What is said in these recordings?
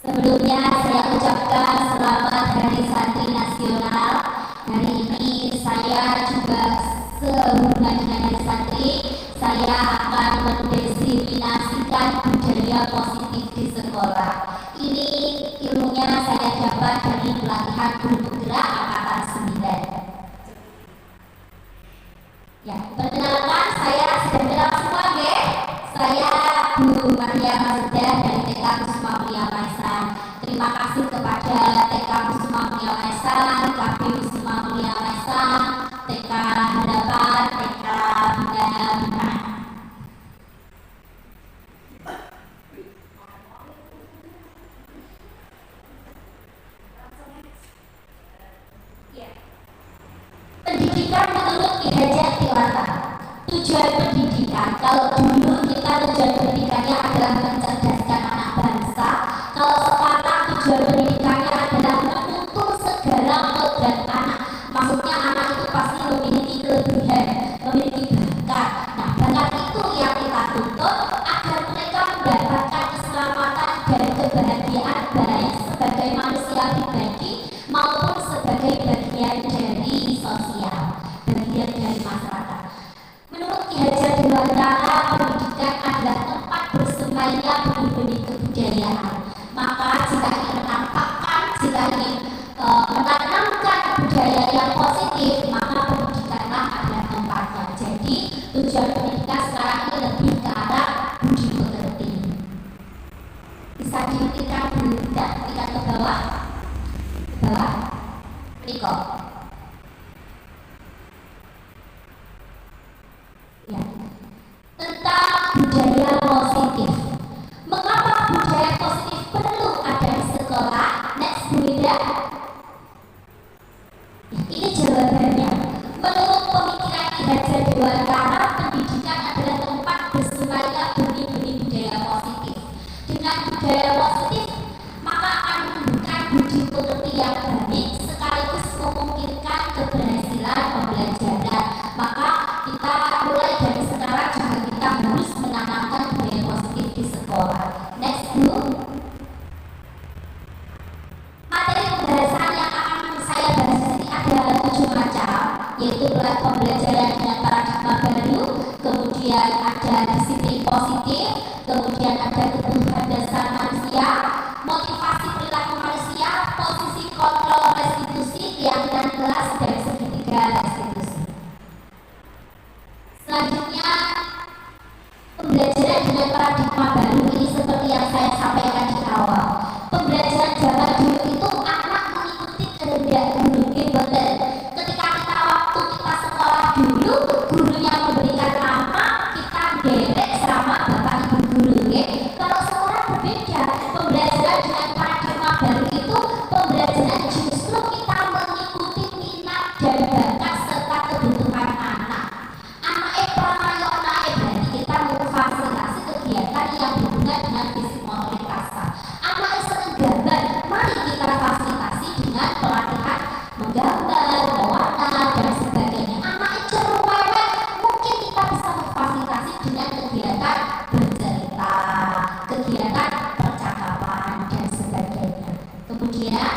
Sebelumnya saya ucapkan selamat Hari Santri Nasional. Hari ini saya juga sehubungan dengan Hari Santri, saya akan mendefinisikan budaya positif di sekolah. Ini ilmunya saya dapat dari pelatihan guru penggerak angkatan 9. Ya, perkenalkan saya sudah kenal semua ya. Saya Bu Maria Mazda dari TK Kusuma Mulia Maesan. Terima kasih kepada TK Kusuma Mulia Maesan, KB Kusuma Mulia Maesan, TK Harapan, TK Bina. Pendidikan menurut Ki Hajar Dewantara. Tujuan pendidikan, kalau dulu kita tujuan pendidikannya adalah mencerdaskan anak bangsa, kalau sekarang tujuan pendidikannya adalah menuntun segala kodrat anak. Maksudnya anak itu pasti memiliki kelebihan, memiliki bakat. Nah, bakat itu yang kita tuntut agar mereka mendapatkan keselamatan dan kebahagiaan baik sebagai manusia pribadi maupun sebagai bagian dari sosial, bagian dari masyarakat. Menurut Ki Hajar Dewantara, pendidikan adalah tempat bersemayamnya benih-benih kebudayaan. Maka jika ingin menampakkan, jika ingin menanamkan budaya yang positif, maka pendidikanlah adalah tempatnya. Jadi tujuan pendidikan sekarang ini lebih ke arah budi pekerti. Bisa dihentikan dulu, hentikan ke bawah, Riko. Ya. Tentang budaya positif. Mengapa budaya positif perlu ada di sekolah? Next, Bu Ida. Ini jawabannya. Menurut pemikiran Ki Hajar Dewantara, pendidikan adalah tempat bersemayamnya benih-benih budaya positif. Dengan budaya positif, maka akan menumbuhkan budi pekerti yang baik sekaligus memungkinkan keberhasilan pembelajaran. Maka kita mulai dari sekarang juga kita harus menanamkan budaya positif di sekolah. Next, Bu. Materi pembahasan yang akan saya bahas ini ada 7 macam, yaitu pembelajaran dengan paradigma baru, kemudian ada disiplin positif, kemudian ada kebutuhan dasar manusia, motivasi perilaku manusia, posisi kontrol restitusi, keyakinan kelas, dan segitiga restitusi. Selanjutnya, pembelajaran dengan paradigma baru ini seperti yang saya sampaikan di awal. Pembelajaran zaman dulu itu anak mengikuti kehendak guru, betul. Ketika kita waktu kita sekolah dulu, gurunya memberikan nama, kita derek sama bapak ibu guru. Ya. Kalau sekarang berbeda, pembelajaran dengan paradigma baru itu pembelajaran justru kita mengikuti minat dan bakat serta kebutuhan anak. Anak berarti kita memfasilitasi kegiatan yang berhubungan dengan fisik motorik kasar. Anak senang gambar, mari kita fasilitasi dengan pelatihan menggambar, mewarna, dan sebagainya. Anak cerewet, mungkin kita bisa memfasilitasi dengan kegiatan bercerita, kegiatan percakapan, dan sebagainya. Kemudian,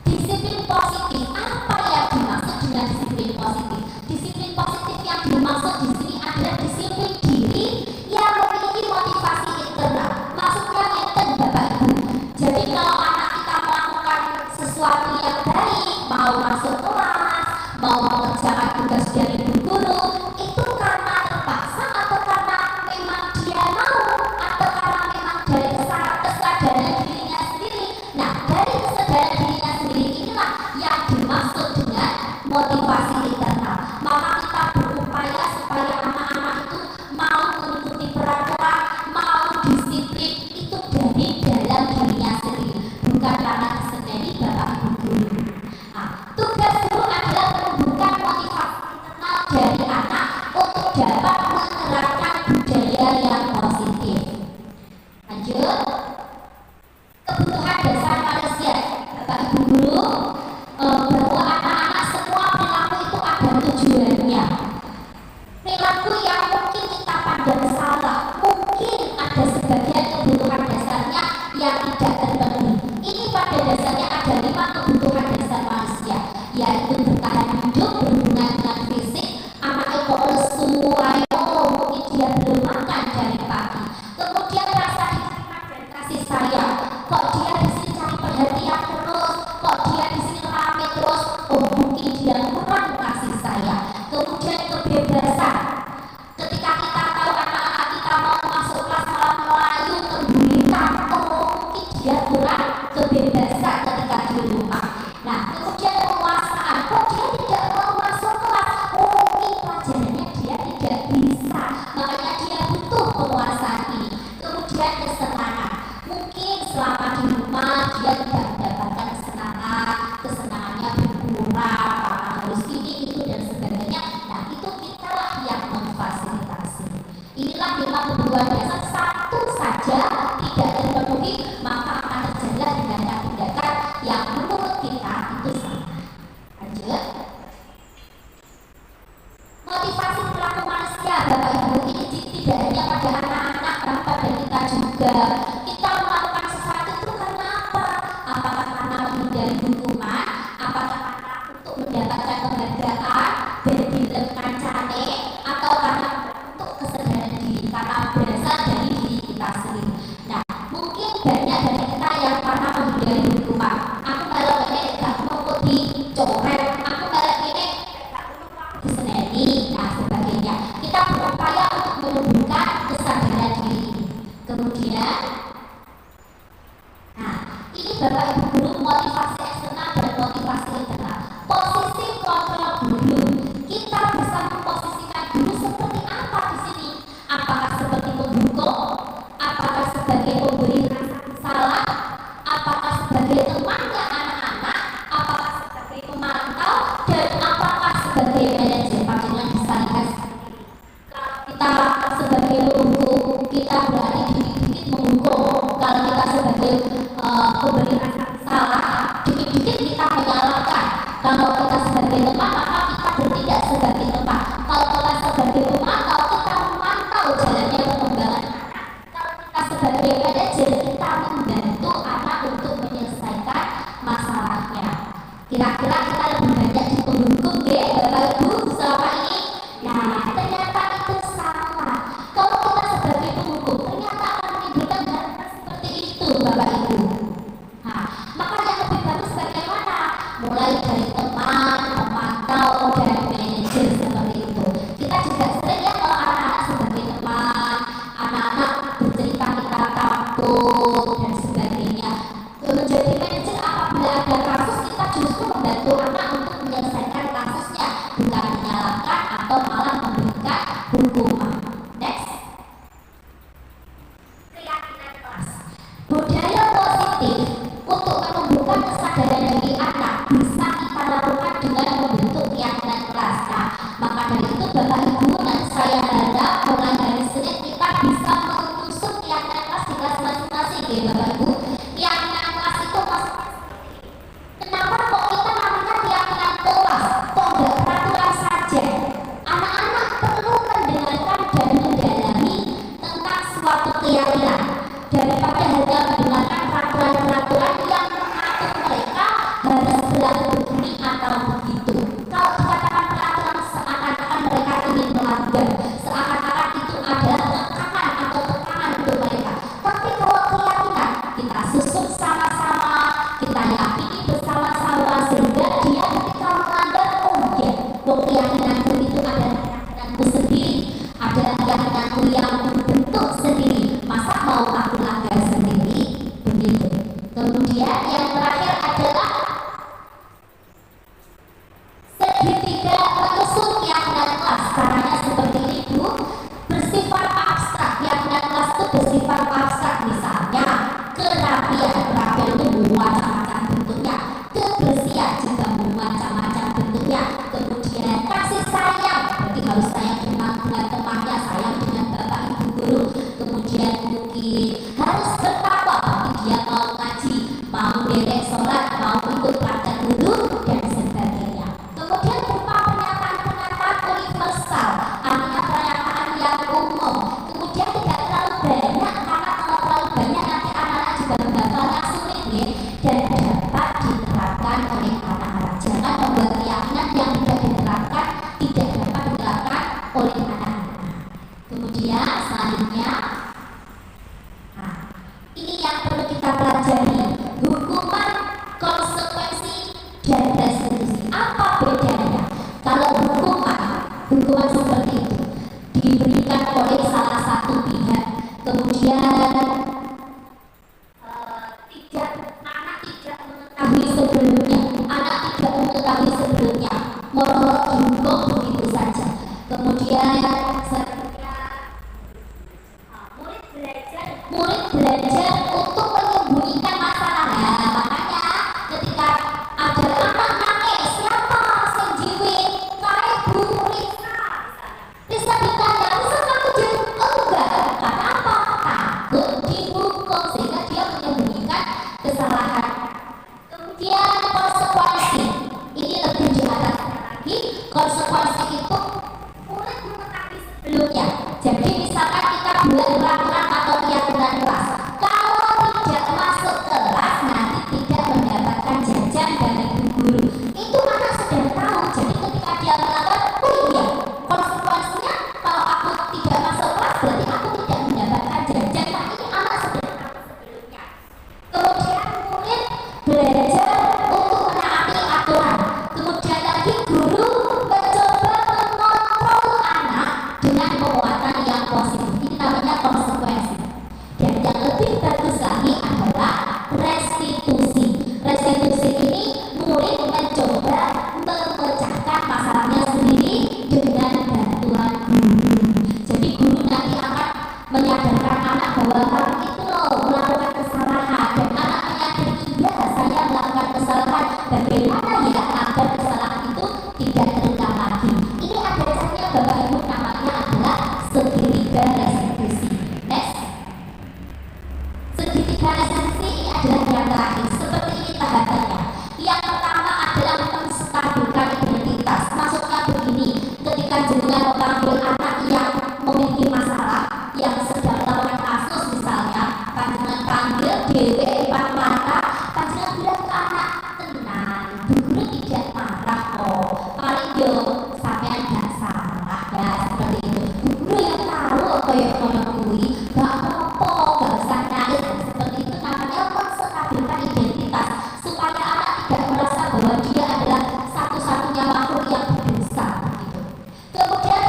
disiplin positif. Apa yang dimaksud dengan disiplin positif? Disiplin positif yang dimaksud di sini adalah disiplin diri yang memiliki motivasi internal. Maksudnya itu Bapak Ibu. Jadi kalau anak kita melakukan sesuatu yang baik, mau masuk kelas, mau mengerjakan tugas dari ibu guru, itu karena terpaksa atau karena memang dia mau, atau karena memang dari kesadaran dirinya sendiri. Nah, dari kesadaran dirinya sendiri inilah yang dimaksud dengan motivasi internal. Maka kita berupaya supaya anak-anak itu mau mengikuti peraturan, mau disiplin itu dari dalam dirinya sendiri, bukan karena disedari bapak ibu guru. Nah, tugas guru adalah menumbuhkan motivasi internal dari anak untuk dapat menerapkan budaya yang positif. Lanjut, kebutuhan dasar manusia, bapak ibu guru, bahwa anak-anak semua perilaku itu ada tujuannya. Perilaku yang mungkin kita pandang salah, mungkin ada sebagian kebutuhan kasih sayang. Kok dia di sini cari perhatian terus, kok dia di sini rame terus, oh mungkin dia kurang kasih sayang. Kemudian kebebasan, ketika kita tahu anak-anak kita mau masuk kelas malah melayu tergulitan, oh mungkin dia kurang kebebasan ketika di rumah. Nah kemudian penguasaan, kok dia tidak mau masuk kelas, oh mungkin pelajarannya dia tidak bisa, makanya dia butuh penguasaan ini. Kemudian kesenangan, mungkin selama di rumah dia tidak mendapatkan kesenangan, kesenangannya berkurang karena harus ini itu dan sebagainya. Nah itu kita lah yang memfasilitasi. Inilah 5 kebutuhan dasar, satu saja tidak terpenuhi maka akan terjalan tindakan-tindakan yang menurut kita itu salah. Lanjut. Motivasi perilaku manusia, Bapak Ibu, ini tidak hanya pada anak-anak, tapi pada kita juga. Kita melakukan sesuatu itu karena apa? Apakah karena menghindari hukuman? Apakah karena untuk mendapatkan penghargaan dan diletakkan cane? Atau karena untuk kesadaran diri? Karena berasal dari diri kita sendiri. Nah, mungkin banyak dari kita yang karena menghindari hukuman. Aku kalau ini gak mau dicoret, aku kalau ini diseneni, nah sebagainya. Kita berupaya untuk menumbuhkan kesadaran diri ini. Kemudian, nah ini Bapak Ibu guru, motivasi eksternal dan motivasi internal. Posisi kontrol guru, kita bisa memposisikan guru seperti apa di sini? Apakah seperti penghukum? Apakah sebagai pemberi rasa salah? Apakah sebagai temannya anak-anak? Apakah sebagai pemantau? Dan apakah sebagai manajer? Panjenengan bisa lihat. Kita sebagai penghukum, kita berani dikit-dikit menghukum. Kalau kita sebagai pemberi rasa salah, dikit-dikit kita menyalahkan. Kalau kita sebagai teman, maka kita bertindak sebagai teman. Kalau kita sebagai pemantau, kita memantau jalannya perkembangan anak. Kalau kita sebagai manajer, kita membantu anak untuk menyelesaikan masalahnya. Kira-kira kita lebih banyak di penghukum ya Bapak Ibu selama ini. Nah ternyata itu salah. Kalau kita sebagai penghukum ternyata akan menimbulkan hal seperti itu Bapak Ibu. Nah maka yang lebih bagus bagaimana? Mulai dari teman, pemantau, dan manajer seperti itu. Kita juga sering ya kalau anak-anak sebagai teman, anak-anak bercerita kita takut dan sebagainya. Menjadi manajer apabila ada kasus, kita justru membantu anak untuk menyelesaikan kasusnya, bukan menyalahkan atau malah memberikan hukuman. Next, keyakinan kelas. Budaya positif untuk menumbuhkan kesadaran diri anak bisa kita lakukan dengan membentuk keyakinan kelas. Nah, maka dari itu Bapak Ibu dan saya harap mulai dari Senin kita bisa mengusung keyakinan kelas di kelas masing-masing ya Bapak Ibu. Keyakinan kelas itu maksudnya kenapa kok kita namanya keyakinan kelas? Kok nggak peraturan saja? Anak-anak perlu mendengarkan dan mendalami tentang suatu keyakinan daripada hanya mendengarkan peraturan-peraturan yang mengatur mereka harus berlaku begini atau begitu. Kalau dikatakan peraturan seakan-akan mereka ingin melanggar, seakan-akan itu adalah tekanan atau tekanan untuk mereka. Tapi kalau keyakinan kita susun sama-sama, kita yakini bersama-sama sehingga dia ketika melanggar, oh ya, keyakinanku itu adalah keyakinanku sendiri, adalah keyakinanku yang membentuk sendiri. Masa mau aku langgar sendiri? Begitu. Kemudian yang terakhir adalah segitiga menyusun keyakinan kelas. Caranya seperti ini Bu, bersifat abstrak. Keyakinan kelas itu bersifat abstrak. Misalnya kerapian itu macam-macam bentuknya, kebersihan juga macam-macam bentuknya. Kemudian kasih sayang, berarti harus sayang dengan temannya, sayang dengan bapak ibu guru. Kemudian mungkin harus bertakwa, berarti dia mau ngaji, mau derek sholat, mau ikut pelajar guru dan sebagainya. Kemudian berupa pernyataan-pernyataan universal, artinya pernyataan yang umum. Kemudian tidak terlalu banyak, karena kalau terlalu banyak nanti anak-anak juga menghafalnya sulit ya. Dan yang perlu kita pelajari, hukuman, konsekuensi, dan restitusi. Apa bedanya? Kalau hukuman seperti itu diberikan oleh salah satu pihak, kemudian anak tidak mengetahui sebelumnya, moro-moro dihukum begitu saja. Kemudian murid belajar untuk menyembunyikan masalah. Nah, makanya ketika ada anak nangis, siapa yang jiwin? Kayak Bu Risa ditanya, Risa kamu jadi enggak? Karena apa? Takut dihukum, sehingga dia menyembunyikan kesalahan. Kemudian konsekuensi, ini lebih di atas lagi. Konsekuensi itu murid mengetahui sebelumnya. Jadi misalkan kita buat peraturan atau keyakinan kelas, kalau tidak masuk kelas nanti tidak mendapatkan jajan dari ibu guru. Itu anak sudah tahu. Jadi ketika dia melanggar, oh iya, konsekuensinya kalau aku tidak masuk kelas berarti aku tidak mendapatkan jajan. Nah, ini anak sudah tahu sebelumnya. Kemudian murid belajar untuk menaati aturan. Kemudian lagi guru mencoba mengontrol anak dengan penguatan yang positif. Ini namanya konsekuensi. Dan yang lebih bagus lagi adalah restitusi. Restitusi ini murid mencoba memecahkan masalahnya sendiri dengan bantuan guru. Jadi guru nanti akan menyadarkan anak bahwa kamu itu loh melakukan kesalahan, dan anak menyadari iya saya melakukan kesalahan. Bagaimana ya agar kesalahan itu tidak terulang lagi? Ini ada caranya Bapak Ibu, namanya adalah segitiga restitusi. Next, segitiga restitusi ini adalah yang terakhir. Seperti ini tahapannya. Yang pertama adalah menstabilkan identitas. Maksudnya begini, ketika jenengan memanggil anak yang memiliki masalah, yang sedang melakukan kasus misalnya, panjenengan panggil dewe empat mata, panjenengan bilang ke anak, tenang, bu guru tidak marah kok, paling yo sampean gak salah ya, seperti itu. Bu guru yang tahu apa yang menekui, gak apa-apa, gak usah nangis. Seperti itu namanya menstabilkan identitas, supaya anak tidak merasa bahwa dia adalah satu-satunya makhluk yang berdosa begitu. Kemudian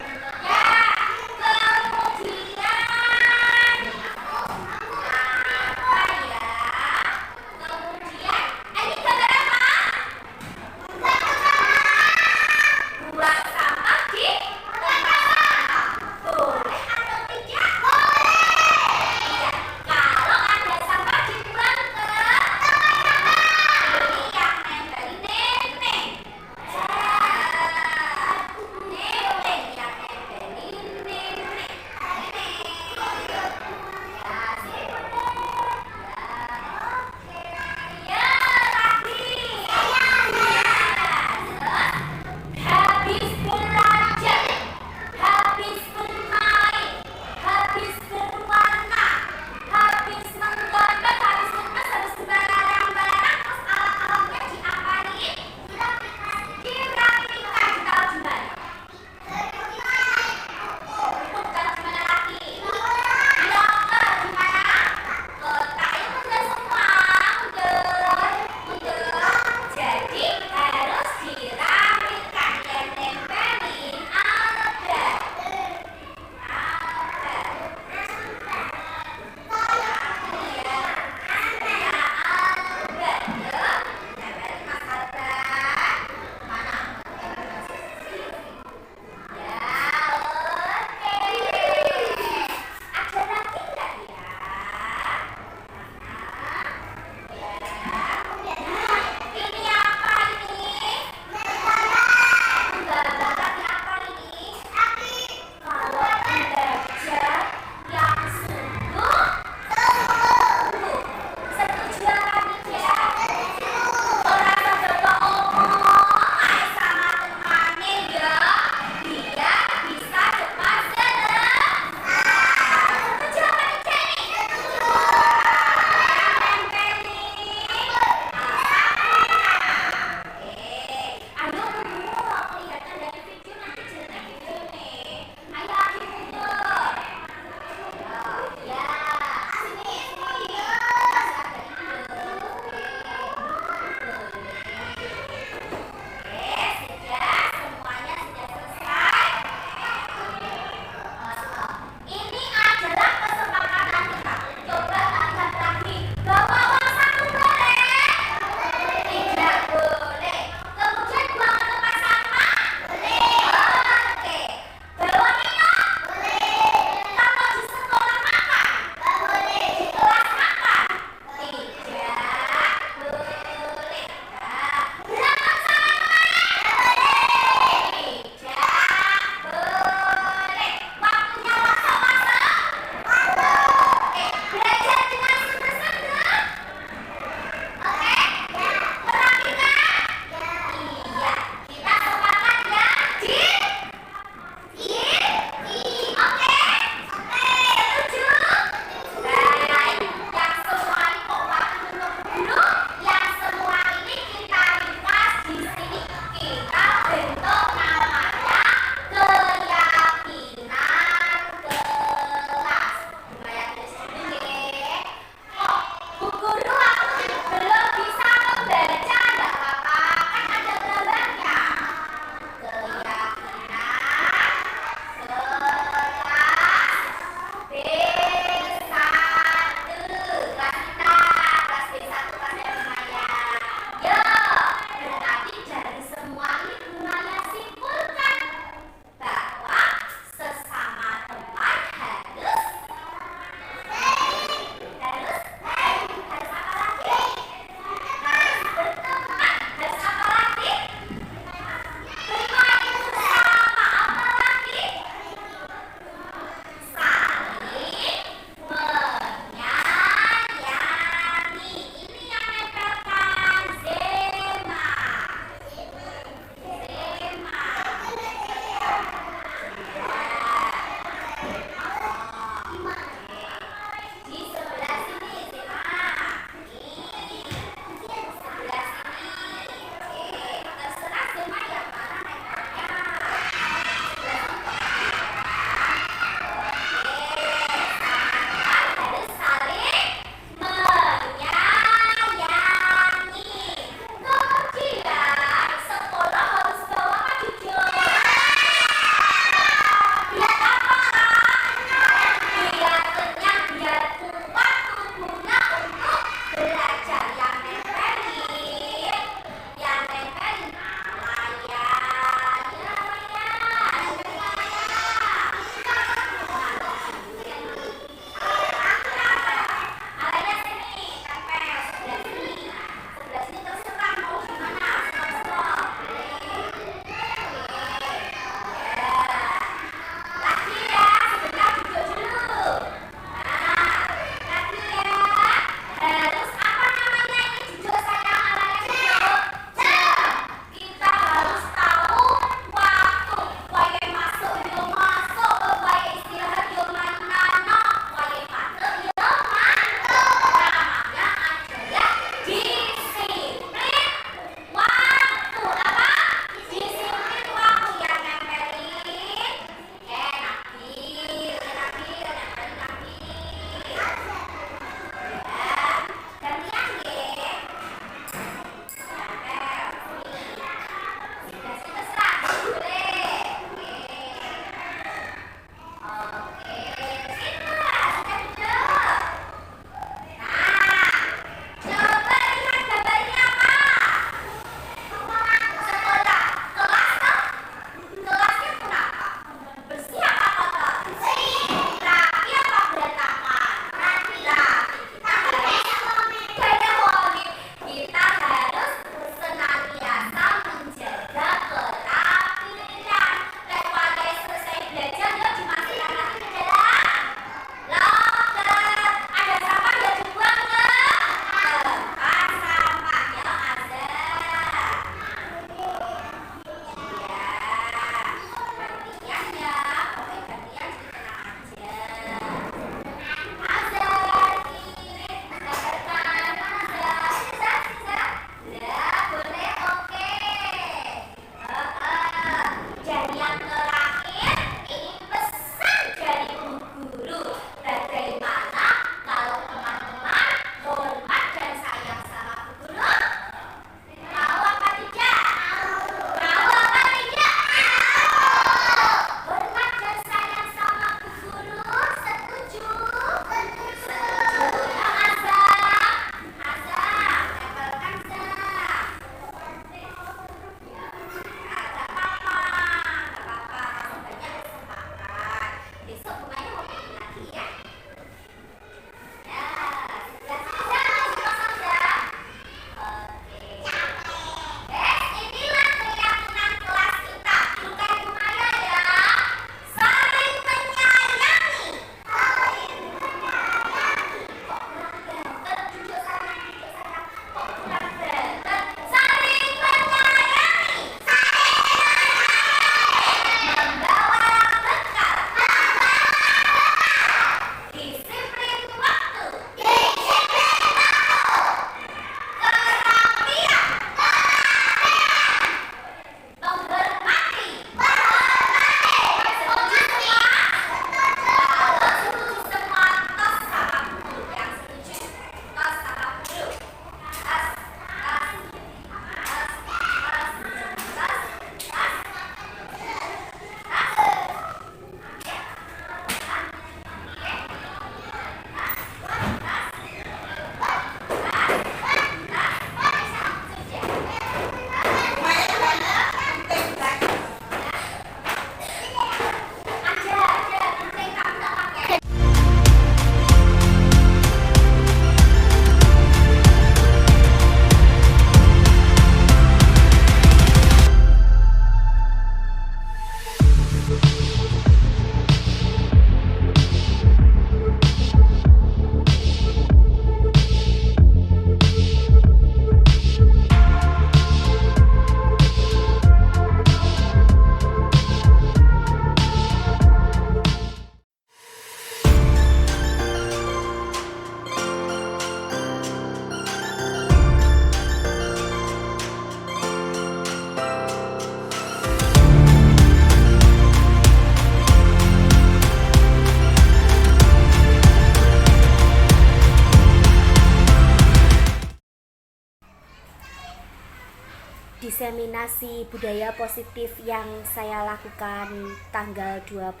diseminasi budaya positif yang saya lakukan tanggal 21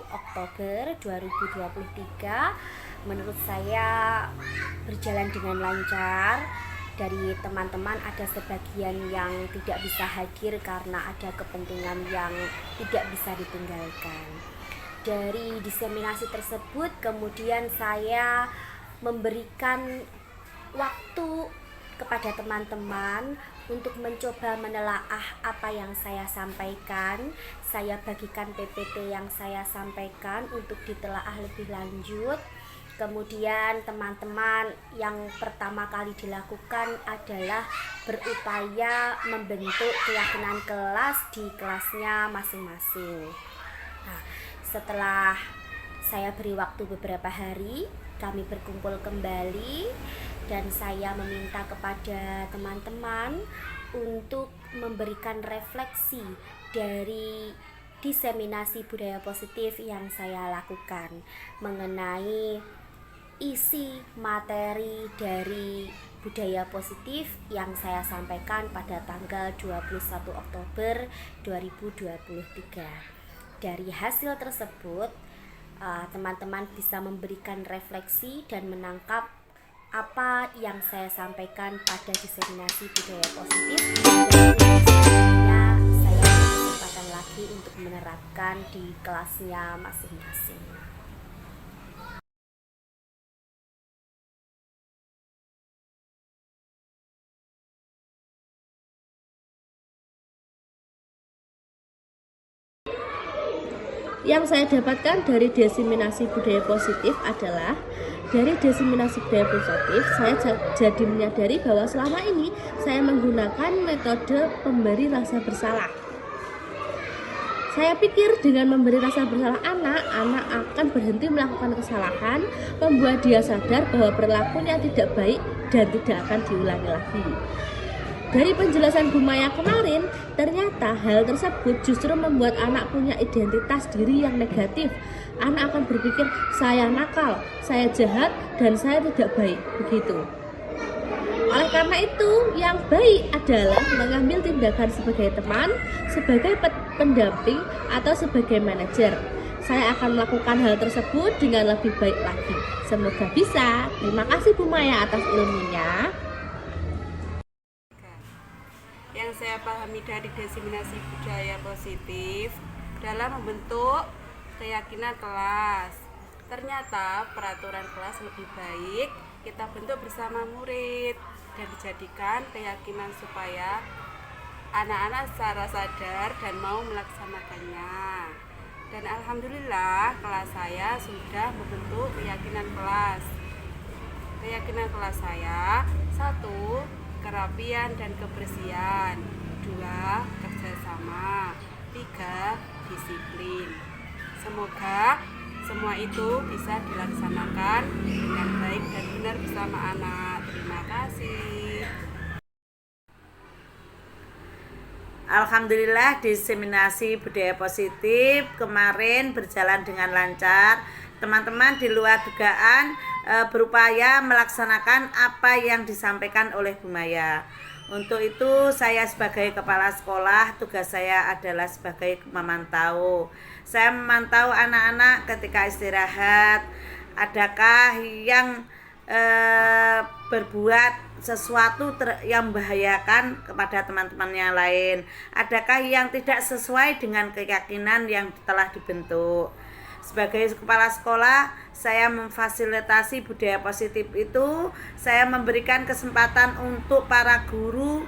Oktober 2023 menurut saya berjalan dengan lancar. Dari teman-teman ada sebagian yang tidak bisa hadir karena ada kepentingan yang tidak bisa ditinggalkan. Dari diseminasi tersebut kemudian saya memberikan waktu kepada teman-teman untuk mencoba menelaah apa yang saya sampaikan. Saya bagikan PPT yang saya sampaikan untuk ditelaah lebih lanjut. Kemudian teman-teman yang pertama kali dilakukan adalah berupaya membentuk keyakinan kelas di kelasnya masing-masing. Nah, setelah saya beri waktu beberapa hari, kami berkumpul kembali dan saya meminta kepada teman-teman untuk memberikan refleksi dari diseminasi budaya positif yang saya lakukan mengenai isi materi dari budaya positif yang saya sampaikan pada tanggal 21 Oktober 2023. Dari hasil tersebut, teman-teman bisa memberikan refleksi dan menangkap apa yang saya sampaikan pada diseminasi budaya positif, dan saya berkesempatan lagi untuk menerapkan di kelasnya masing-masing. Yang saya dapatkan dari diseminasi budaya positif adalah dari diseminasi budaya positif saya jadi menyadari bahwa selama ini saya menggunakan metode pemberi rasa bersalah. Saya pikir dengan memberi rasa bersalah anak akan berhenti melakukan kesalahan, membuat dia sadar bahwa perilakunya tidak baik dan tidak akan diulangi lagi. Dari penjelasan Bu Maya kemarin, ternyata hal tersebut justru membuat anak punya identitas diri yang negatif. Anak akan berpikir, saya nakal, saya jahat, dan saya tidak baik. Begitu. Oleh karena itu, yang baik adalah mengambil tindakan sebagai teman, sebagai pendamping, atau sebagai manajer. Saya akan melakukan hal tersebut dengan lebih baik lagi. Semoga bisa. Terima kasih Bu Maya atas ilmunya. Yang saya pahami dari diseminasi budaya positif dalam membentuk keyakinan kelas. Ternyata peraturan kelas lebih baik kita bentuk bersama murid dan dijadikan keyakinan supaya anak-anak secara sadar dan mau melaksanakannya. Dan alhamdulillah kelas saya sudah membentuk keyakinan kelas. Keyakinan kelas saya: 1. Kerapian dan kebersihan. 2. Kerjasama. 3. Disiplin. Semoga semua itu bisa dilaksanakan dengan baik dan benar bersama anak. Terima kasih. Alhamdulillah diseminasi budaya positif kemarin berjalan dengan lancar. Teman-teman di luar dugaan berupaya melaksanakan apa yang disampaikan oleh Bu Maya. Untuk itu saya sebagai kepala sekolah, tugas saya adalah sebagai memantau. Saya memantau anak-anak ketika istirahat, adakah yang berbuat sesuatu yang membahayakan kepada teman-temannya lain, adakah yang tidak sesuai dengan keyakinan yang telah dibentuk. Sebagai kepala sekolah, saya memfasilitasi budaya positif itu. Saya memberikan kesempatan untuk para guru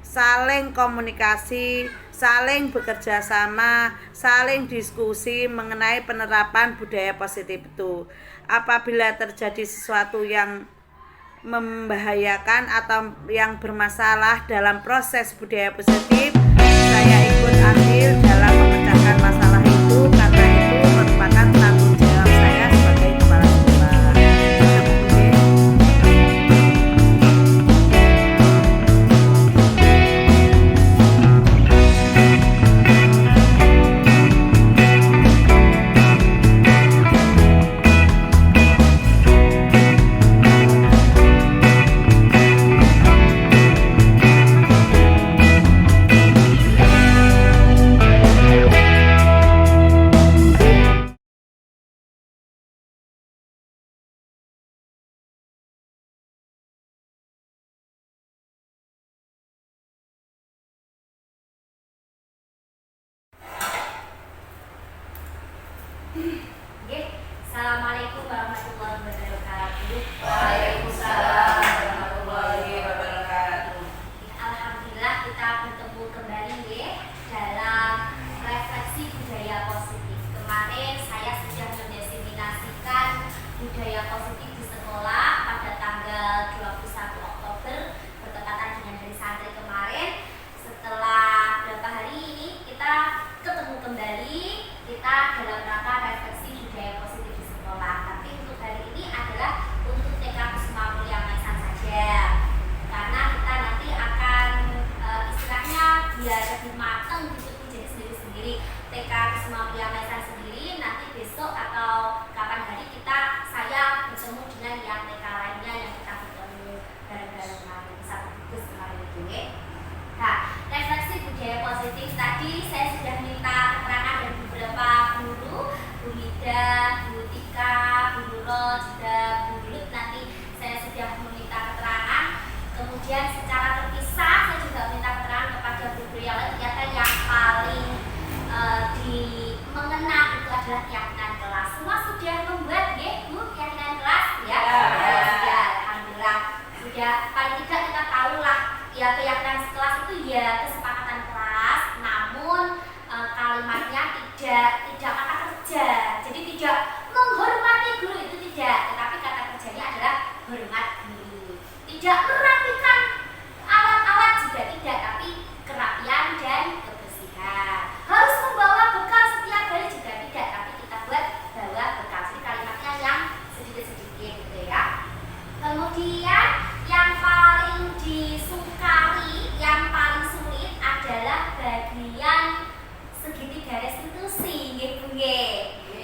saling komunikasi, saling bekerja sama, saling diskusi mengenai penerapan budaya positif itu. Apabila terjadi sesuatu yang membahayakan atau yang bermasalah dalam proses budaya positif, saya ikut andil dalam memecahkan masalah itu, karena itu merupakan tanggung jawab saya sebagai kepala sekolah. biar lebih matang gitu jadi sendiri-sendiri. TK Kusuma Mulia Maisa sendiri nanti besok atau kapan hari saya bertemu dengan yang TK lainnya yang kita bertemu bareng-bareng kemarin satu gugus kemarin itu ya. Nah, refleksi budaya positif tadi saya sudah minta keterangan dari beberapa guru, Bu Mida, Bu Tika, Bu Nurul, juga Bu Lut. Nanti saya sudah meminta keterangan. Kemudian secara terpisah saya juga minta keterangan kepada guru yang lain. Ternyata yang paling mengena itu adalah keyakinan kelas. Semua sudah membuat ya Bu keyakinan kelas ya? Sudah, alhamdulillah. Sudah paling tidak kita tahu lah ya keyakinan kelas itu ya kesepakatan kelas, namun kalimatnya tidak kata kerja. Jadi tidak menghormati guru itu tidak, tetapi kata kerjanya adalah hormat guru. Tidak merapikan alat-alat juga tidak, tapi kerapian dan kebersihan. Harus membawa bekal setiap hari juga tidak, tapi kita buat bawa bekal. Jadi kalimatnya yang sedikit-sedikit gitu ya. Kemudian yang paling disukai, yang paling sulit adalah bagian segitiga restitusi, nggih Bu nggih.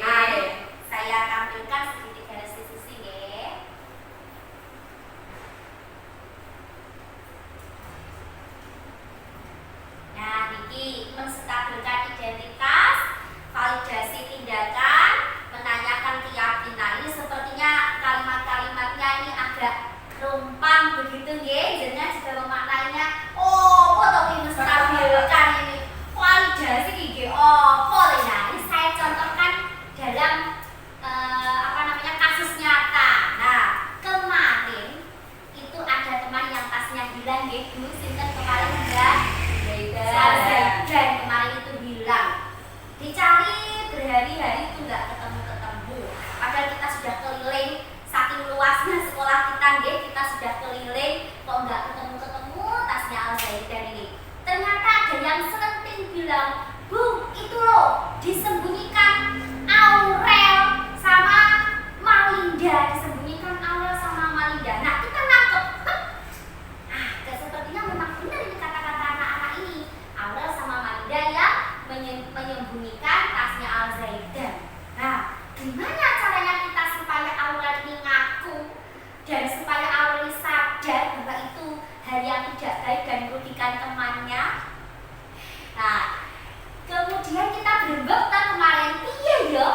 Nah, saya tampilkan segitiga restitusi nggih. Nah, niki menstabilkan identitas, validasi tindakan, menanyakan keyakinan. Ini sepertinya kalimat-kalimatnya ini agak rumpang begitu nggih. Jenengan juga memaknainya, oh, kok menstabilkan ini. Validasi nggih, oh, nah, ini saya contohkan dalam kasus nyata. Nah, kemarin itu ada teman yang tasnya hilang nggih Bu, sinten kemarin enggak? Dan kemarin itu hilang. Dicari berhari-hari itu enggak ketemu. Padahal kita sudah keliling, saking luasnya sekolah kita nggih, kita sudah keliling kok enggak ketemu tasnya Al-Zaidan ini. Ternyata ada yang selenting bilang, "Bu, itu loh disembunyikan Aurel sama Malinda, disembunyikan Aurel sama Malinda." Nah, kita nangkep. Sepertinya memang benar ini kata-kata anak-anak ini. Aurel sama Malinda yang menyembunyikan tasnya Al-Zaidan. Nah, gimana caranya kita supaya Aurel ini ngaku dan supaya Aurel ini sadar bahwa itu hal yang tidak baik dan merugikan temannya? Nah, kemudian kita berembuk kemarin, iya yo,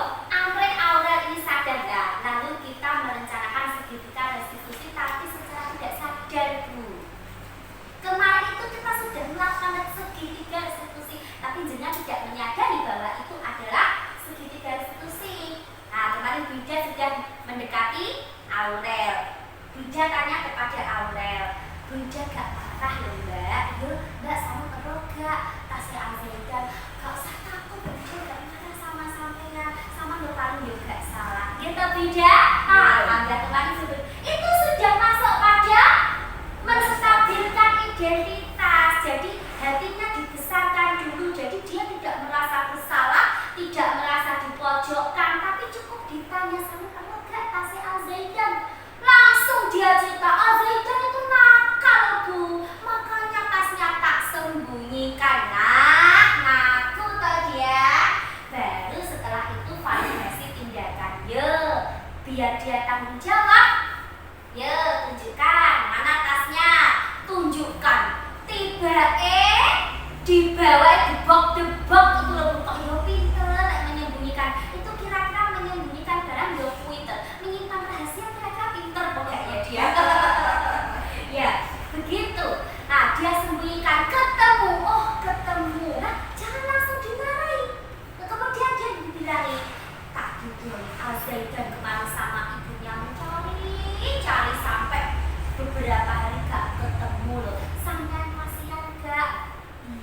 Aurel ini sadar. Nah, lalu kita merencanakan segitiga restitusi tapi secara tidak sadar Bu. Kemarin itu kita sudah melakukan segitiga restitusi, tapi jenengan tidak menyadari bahwa itu adalah segitiga restitusi. Nah, kemarin Bida sudah mendekati Aurel. Bida tanya kepada Aurel, "Bida gak marah loh Mbak? Yo, Mbak sama terus gak tasnya Al-Zaidan? Gak usah takut, Bida gak marah sama sampean, sama lo paling yo gak salah." Gitu Bida? Nah, kemarin itu sudah masuk pada menstabilkan identitas. Jadi hatinya dibesarkan dulu. Jadi dia tidak merasa bersalah, tidak merasa dipojokkan, tapi cukup ditanya sama kamu gak tasnya Al-Zaidan. Langsung dia cerita, Al-Zaidan itu nakal Bu, makanya tasnya tak sembunyikan. Nah, ngaku toh dia. Baru setelah itu validasi tindakan. Yo, biar dia tanggung jawab. Yo, tunjukkan mana tasnya. Tunjukkan. Dibawa debok-debok itu loh. Kok yo pinter menyembunyikan. Itu kira-kira menyembunyikan barang yo pinter. Menyimpan rahasia kira-kira pinter pokoknya dia. Ya, begitu. Nah, dia sembunyikan, ketemu. Oh, ketemu. Nah, jangan langsung dimarahi. Kemudian dia dibilangin, tak gitu Al-Zaidan kemarin sama ibunya mencari sampai beberapa hari gak ketemu loh. Sampai kasihan gak?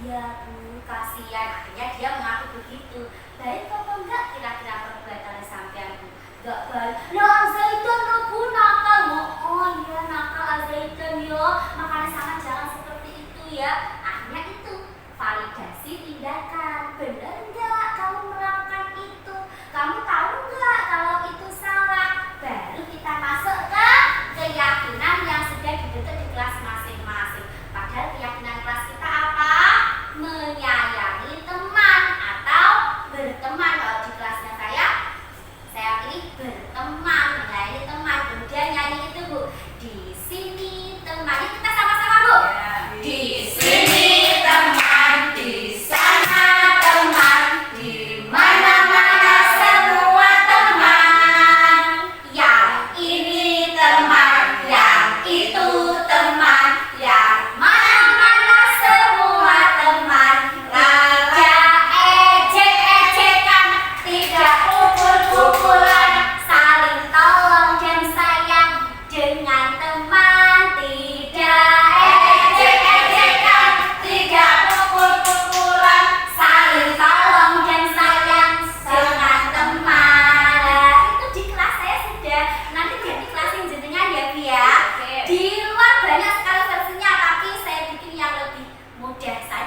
Iya Bu, kasihan. Akhirnya dia mengaku begitu. Baik apa enggak kira-kira perbuatan sampean Bu? Gak baik. Lah Al-Zaidan lo Bu nakal. Oh iya nakal Al-Zaidan yo. Makanya sama jangan seperti itu ya. Akhirnya itu validasi tindakan. Bener enggak kamu melakukan itu? Kamu tahu enggak kalau itu salah? Baru kita masuk ke keyakinan yang sudah dibentuk di kelas masing-masing. Padahal keyakinan kelas kita apa?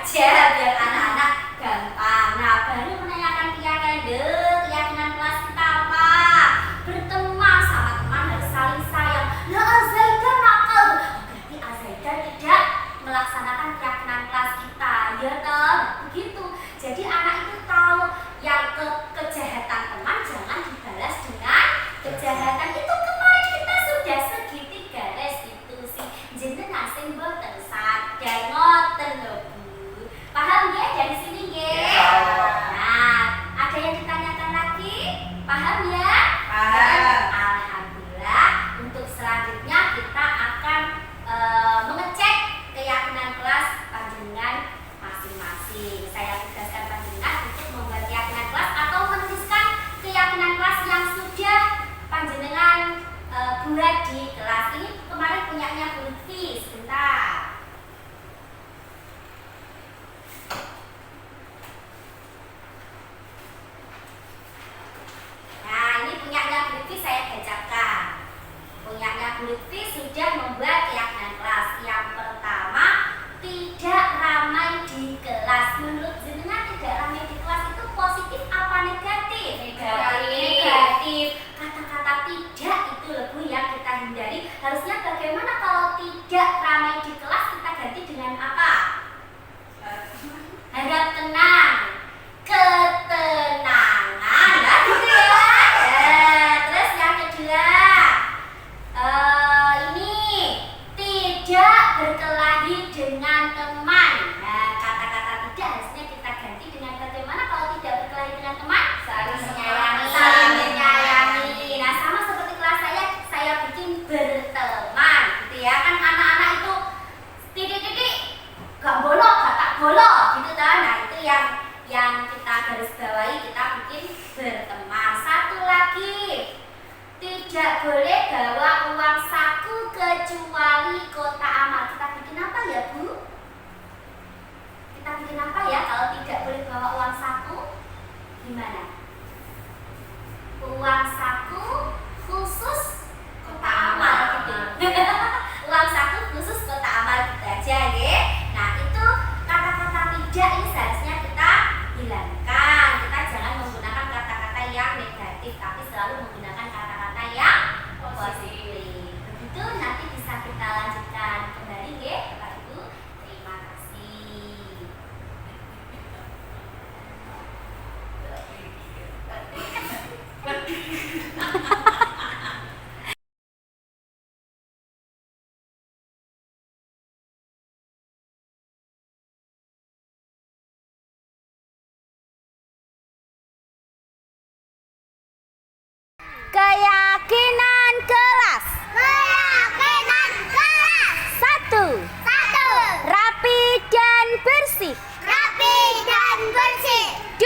aja biar anak-anak gampang. Nah, baru menanyakan keyakinan kelas kita apa? Berteman sama teman harus saling sayang. Nah, Azaida nakal. Berarti Azaida tidak melaksanakan keyakinan kelas kita, ya toh? Begitu. Jadi anak itu tahu yang kejahatan teman jangan dibalas dengan kejahatan. Itu kemarin kita sudah segitiga garis itu sih. Jenengan sing boten sadar ngoten lho Bu. Paham nggih dari sini nggih? Nah, ada yang ditanyakan lagi? Paham ya? Paham. Alhamdulillah. Untuk selanjutnya kita akan mengecek keyakinan kelas panjenengan masing-masing. Saya tugaskan panjenengan untuk membuat keyakinan kelas atau menuliskan keyakinan kelas yang sudah panjenengan buat di kelas. Ini kemarin punyanya Bu Lutfi. Sebentar. Nah, ini punyanya Bu Lutfi saya bacakan. Punyanya Bu Lutfi sudah membuat keyakinan kelas. Yang pertama, tidak ramai di kelas. Menurut jenengan tidak ramai di kelas itu positif apa negatif? Negatif. Kata-kata tidak itu Bu yang kita hindari. Harusnya bagaimana kalau tidak ramai di kelas kita ganti dengan apa? Harap tenang. Ketenangan. Nah, gitu ya. Terus yang kedua, ini tidak berkelahi dengan teman. Nah, kata-kata tidak harusnya kita ganti dengan bagaimana kalau tidak berkelahi dengan teman? Saling menyayangi. Saling menyayangi. Nah, sama seperti kelas saya bikin berteman, gitu ya. Kan anak-anak itu titik-titik gak bolok, gak tak bolok, gitu kan. Nah, itu yang kita garis bawahi, kita bikin berteman. Satu lagi, tidak boleh bawa uang saku kecuali kotak amal. Kita bikin apa ya Bu? Kita bikin apa ya kalau tidak boleh bawa uang saku? Gimana? Uang saku khusus kotak amal gitu. Uang saku khusus kotak amal gitu aja ya. Nah, itu kata-kata tidak ini seharusnya kita hilangkan. Kita jangan menggunakan kata-kata yang negatif, tapi selalu menggunakan kata-kata yang positif. Begitu, nanti bisa kita lanjutkan kembali ya Bapak Ibu. Terima kasih. Keyakinan kelas. Keyakinan kelas. 1. Rapi dan bersih. Rapi dan bersih. 2.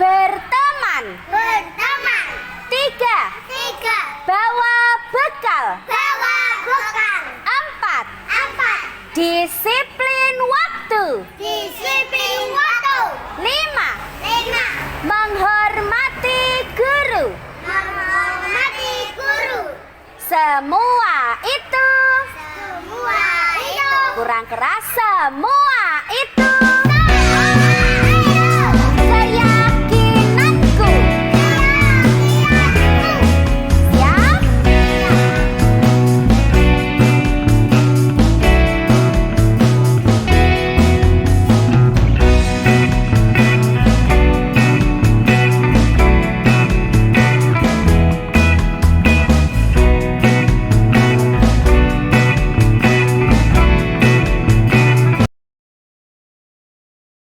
Berteman. Berteman. 3. Bawa bekal. Bawa bekal. 4. Disiplin waktu. Disiplin waktu. 5. 5. Menghormati guru. Menghormati guru. Semua itu. Semua itu. Kurang keras, semua itu.